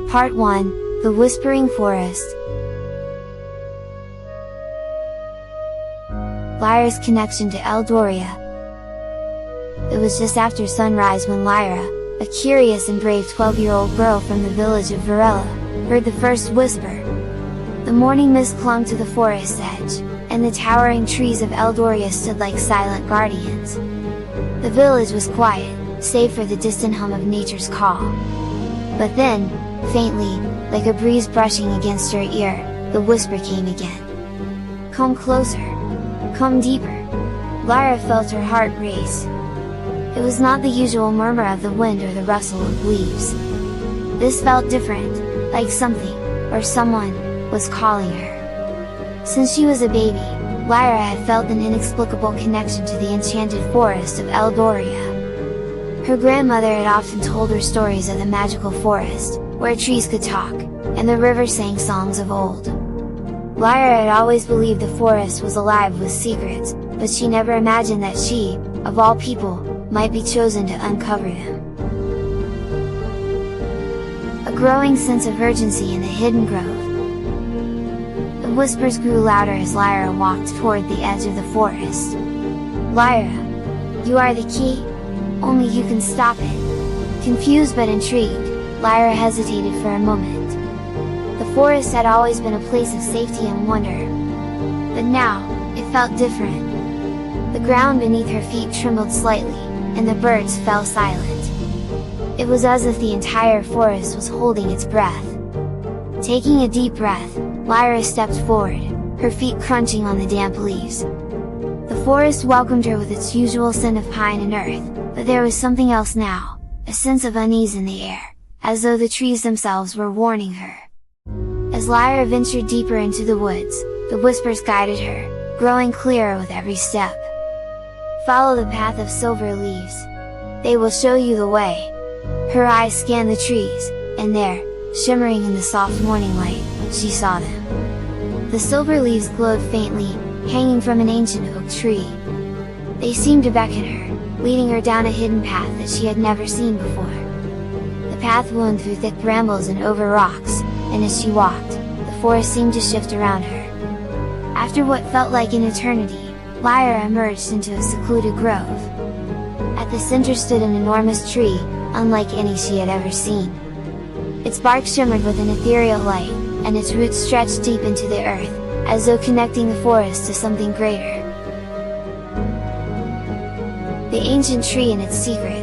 Part 1, The Whispering Forest. Lyra's connection to Eldoria. It was just after sunrise when Lyra, a curious and brave 12-year-old girl from the village of Varela, heard the first whisper. The morning mist clung to the forest's edge, and the towering trees of Eldoria stood like silent guardians. The village was quiet, save for the distant hum of nature's call. But then, faintly, like a breeze brushing against her ear, the whisper came again. "Come closer! Come deeper!" Lyra felt her heart race. It was not the usual murmur of the wind or the rustle of leaves. This felt different, like something, or someone, was calling her. Since she was a baby, Lyra had felt an inexplicable connection to the enchanted forest of Eldoria. Her grandmother had often told her stories of the magical forest, where trees could talk, and the river sang songs of old. Lyra had always believed the forest was alive with secrets, but she never imagined that she, of all people, might be chosen to uncover them. A growing sense of urgency in the hidden grove. The whispers grew louder as Lyra walked toward the edge of the forest. "Lyra! You are the key? Only you can stop it." Confused but intrigued, Lyra hesitated for a moment. The forest had always been a place of safety and wonder. But now, it felt different. The ground beneath her feet trembled slightly, and the birds fell silent. It was as if the entire forest was holding its breath. Taking a deep breath, Lyra stepped forward, her feet crunching on the damp leaves. The forest welcomed her with its usual scent of pine and earth, but there was something else now, a sense of unease in the air, as though the trees themselves were warning her. As Lyra ventured deeper into the woods, the whispers guided her, growing clearer with every step. "Follow the path of silver leaves. They will show you the way." Her eyes scanned the trees, and there, shimmering in the soft morning light, she saw them. The silver leaves glowed faintly, hanging from an ancient oak tree. They seemed to beckon her, leading her down a hidden path that she had never seen before. The path wound through thick brambles and over rocks, and as she walked, the forest seemed to shift around her. After what felt like an eternity, Lyra emerged into a secluded grove. At the center stood an enormous tree, unlike any she had ever seen. Its bark shimmered with an ethereal light, and its roots stretched deep into the earth, as though connecting the forest to something greater. The ancient tree and its secret.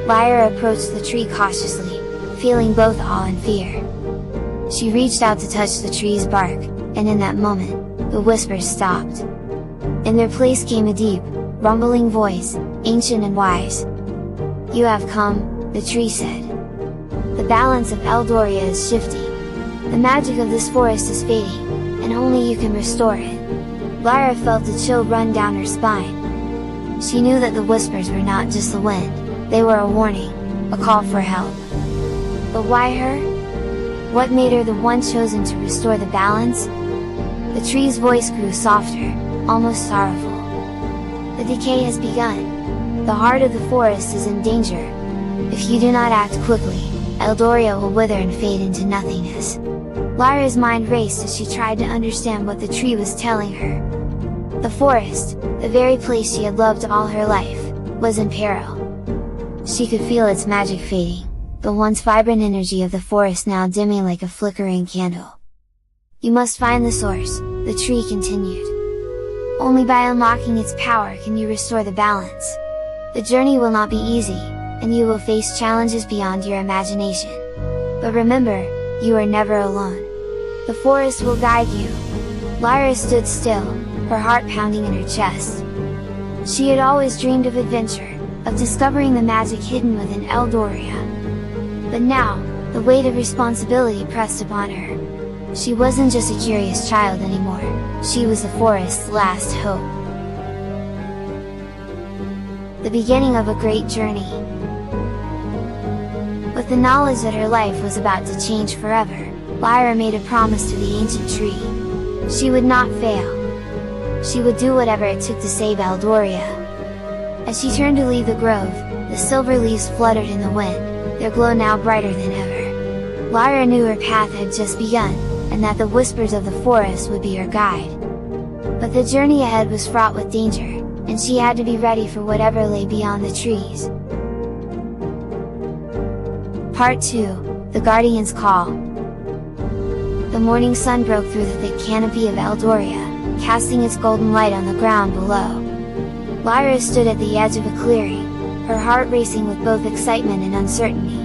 Lyra approached the tree cautiously, feeling both awe and fear. She reached out to touch the tree's bark, and in that moment, the whispers stopped. In their place came a deep, rumbling voice, ancient and wise. "You have come," the tree said. "The balance of Eldoria is shifting. The magic of this forest is fading, and only you can restore it." Lyra felt a chill run down her spine. She knew that the whispers were not just the wind, they were a warning, a call for help. But why her? What made her the one chosen to restore the balance? The tree's voice grew softer, almost sorrowful. "The decay has begun. The heart of the forest is in danger. If you do not act quickly, Eldoria will wither and fade into nothingness." Lyra's mind raced as she tried to understand what the tree was telling her. The forest, the very place she had loved all her life, was in peril. She could feel its magic fading, the once vibrant energy of the forest now dimming like a flickering candle. "You must find the source," the tree continued. "Only by unlocking its power can you restore the balance. The journey will not be easy, and you will face challenges beyond your imagination. But remember, you are never alone. The forest will guide you." Lyra stood still, her heart pounding in her chest. She had always dreamed of adventure, of discovering the magic hidden within Eldoria. But now, the weight of responsibility pressed upon her. She wasn't just a curious child anymore, she was the forest's last hope. The beginning of a great journey. With the knowledge that her life was about to change forever, Lyra made a promise to the ancient tree. She would not fail. She would do whatever it took to save Eldoria. As she turned to leave the grove, the silver leaves fluttered in the wind, their glow now brighter than ever. Lyra knew her path had just begun, and that the whispers of the forest would be her guide. But the journey ahead was fraught with danger, and she had to be ready for whatever lay beyond the trees. Part 2, The Guardian's Call. The morning sun broke through the thick canopy of Eldoria, casting its golden light on the ground below. Lyra stood at the edge of a clearing, her heart racing with both excitement and uncertainty.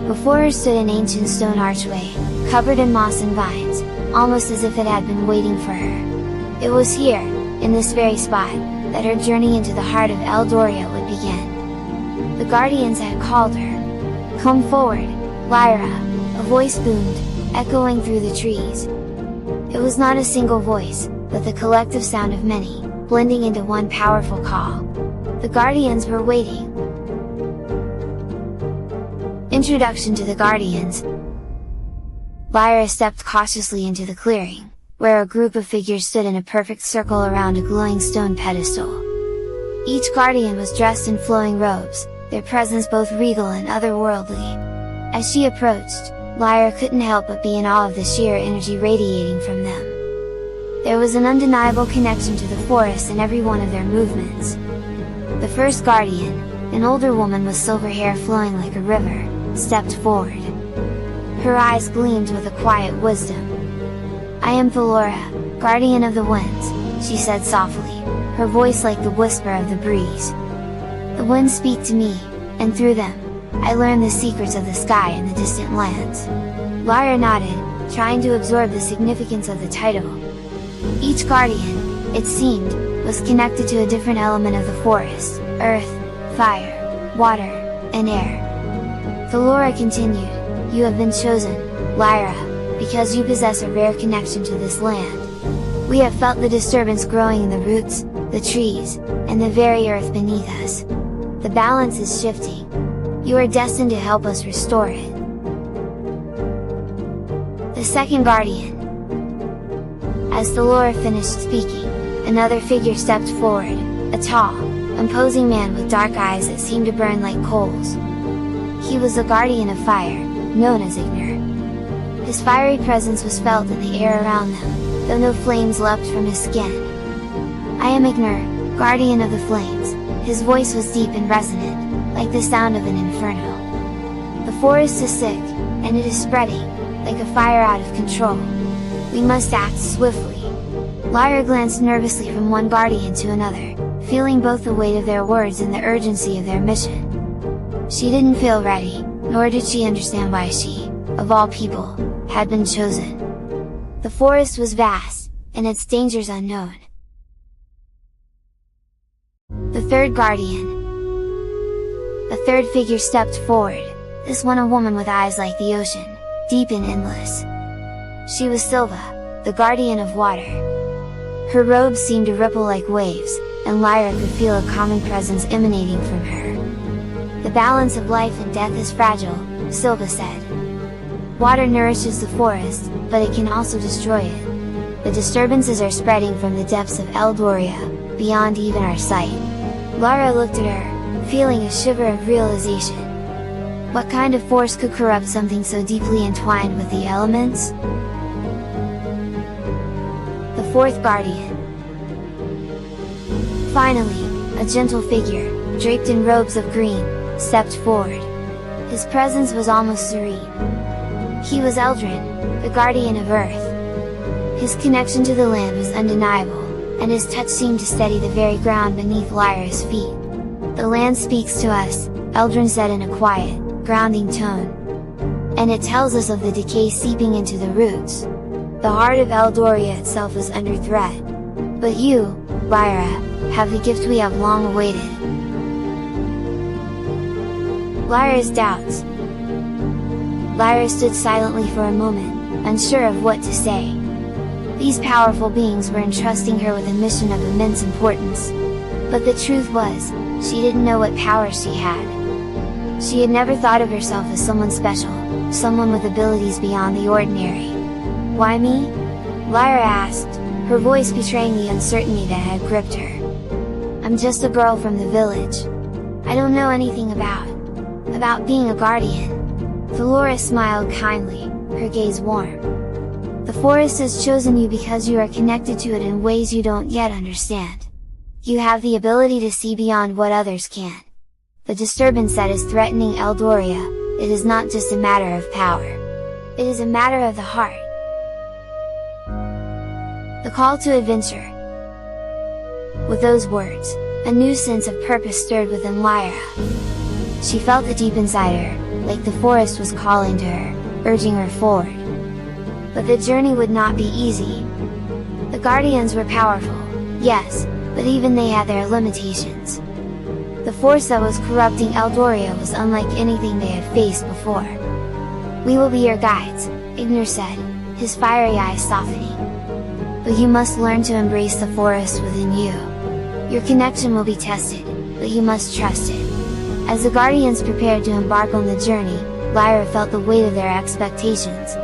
Before her stood an ancient stone archway, covered in moss and vines, almost as if it had been waiting for her. It was here, in this very spot, that her journey into the heart of Eldoria would begin. The guardians had called her. "Come forward, Lyra," a voice boomed, echoing through the trees. It was not a single voice, but the collective sound of many, blending into one powerful call. The guardians were waiting. Introduction to the Guardians. Lyra stepped cautiously into the clearing, where a group of figures stood in a perfect circle around a glowing stone pedestal. Each guardian was dressed in flowing robes, their presence both regal and otherworldly. As she approached, Lyra couldn't help but be in awe of the sheer energy radiating from them. There was an undeniable connection to the forest in every one of their movements. The first guardian, an older woman with silver hair flowing like a river, stepped forward. Her eyes gleamed with a quiet wisdom. "I am Eldoria, guardian of the winds," she said softly, her voice like the whisper of the breeze. "The winds speak to me, and through them, I learn the secrets of the sky and the distant lands." Lyra nodded, trying to absorb the significance of the title. Each guardian, it seemed, was connected to a different element of the forest: earth, fire, water, and air. Eldoria continued, "You have been chosen, Lyra, because you possess a rare connection to this land. We have felt the disturbance growing in the roots, the trees, and the very earth beneath us. The balance is shifting. You are destined to help us restore it." The second guardian. As Eldoria finished speaking, another figure stepped forward, a tall, imposing man with dark eyes that seemed to burn like coals. He was the guardian of fire, known as Ignor. His fiery presence was felt in the air around them, though no flames leapt from his skin. "I am Ignor, guardian of the flames," his voice was deep and resonant, like the sound of an inferno. "The forest is sick, and it is spreading, like a fire out of control. We must act swiftly." Lyra glanced nervously from one guardian to another, feeling both the weight of their words and the urgency of their mission. She didn't feel ready, nor did she understand why she, of all people, had been chosen. The forest was vast, and its dangers unknown. The third guardian. A third figure stepped forward, this one a woman with eyes like the ocean, deep and endless. She was Silva, the guardian of water. Her robes seemed to ripple like waves, and Lyra could feel a calming presence emanating from her. "The balance of life and death is fragile," Silva said. "Water nourishes the forest, but it can also destroy it. The disturbances are spreading from the depths of Eldoria, beyond even our sight." Lyra looked at her, feeling a shiver of realization. What kind of force could corrupt something so deeply entwined with the elements? The fourth guardian. Finally, a gentle figure, draped in robes of green, stepped forward. His presence was almost serene. He was Eldrin, the guardian of Earth. His connection to the land was undeniable, and his touch seemed to steady the very ground beneath Lyra's feet. "The land speaks to us," Eldrin said in a quiet, grounding tone. "And it tells us of the decay seeping into the roots. The heart of Eldoria itself is under threat. But you, Lyra, have the gift we have long awaited." Lyra's doubts. Lyra stood silently for a moment, unsure of what to say. These powerful beings were entrusting her with a mission of immense importance. But the truth was, she didn't know what power she had. She had never thought of herself as someone special, someone with abilities beyond the ordinary. "Why me?" Lyra asked, her voice betraying the uncertainty that had gripped her. "I'm just a girl from the village. I don't know anything about being a guardian. Dolores smiled kindly, her gaze warm. The forest has chosen you because you are connected to it in ways you don't yet understand. You have the ability to see beyond what others can. The disturbance that is threatening Eldoria, it is not just a matter of power. It is a matter of the heart. The call to adventure. With those words, a new sense of purpose stirred within Lyra. She felt it deep inside her, like the forest was calling to her, urging her forward. But the journey would not be easy. The Guardians were powerful, yes, but even they had their limitations. The force that was corrupting Eldoria was unlike anything they had faced before. "We will be your guides," Ignor said, his fiery eyes softening. "But you must learn to embrace the forest within you. Your connection will be tested, but you must trust it." As the Guardians prepared to embark on the journey, Lyra felt the weight of their expectations.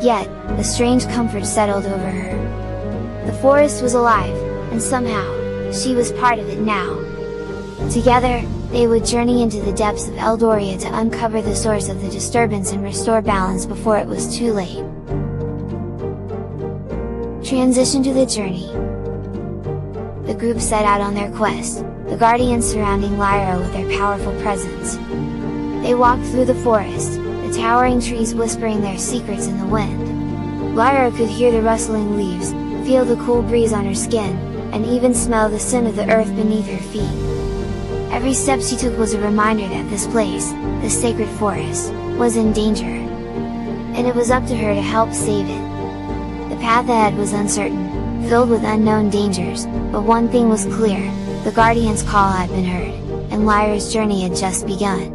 Yet, a strange comfort settled over her. The forest was alive, and somehow, she was part of it now. Together, they would journey into the depths of Eldoria to uncover the source of the disturbance and restore balance before it was too late. Transition to the journey. The group set out on their quest, the Guardians surrounding Lyra with their powerful presence. They walked through the forest, the towering trees whispering their secrets in the wind. Lyra could hear the rustling leaves, feel the cool breeze on her skin, and even smell the scent of the earth beneath her feet. Every step she took was a reminder that this place, the sacred forest, was in danger. And it was up to her to help save it. The path ahead was uncertain, filled with unknown dangers, but one thing was clear, the Guardian's call had been heard, and Lyra's journey had just begun.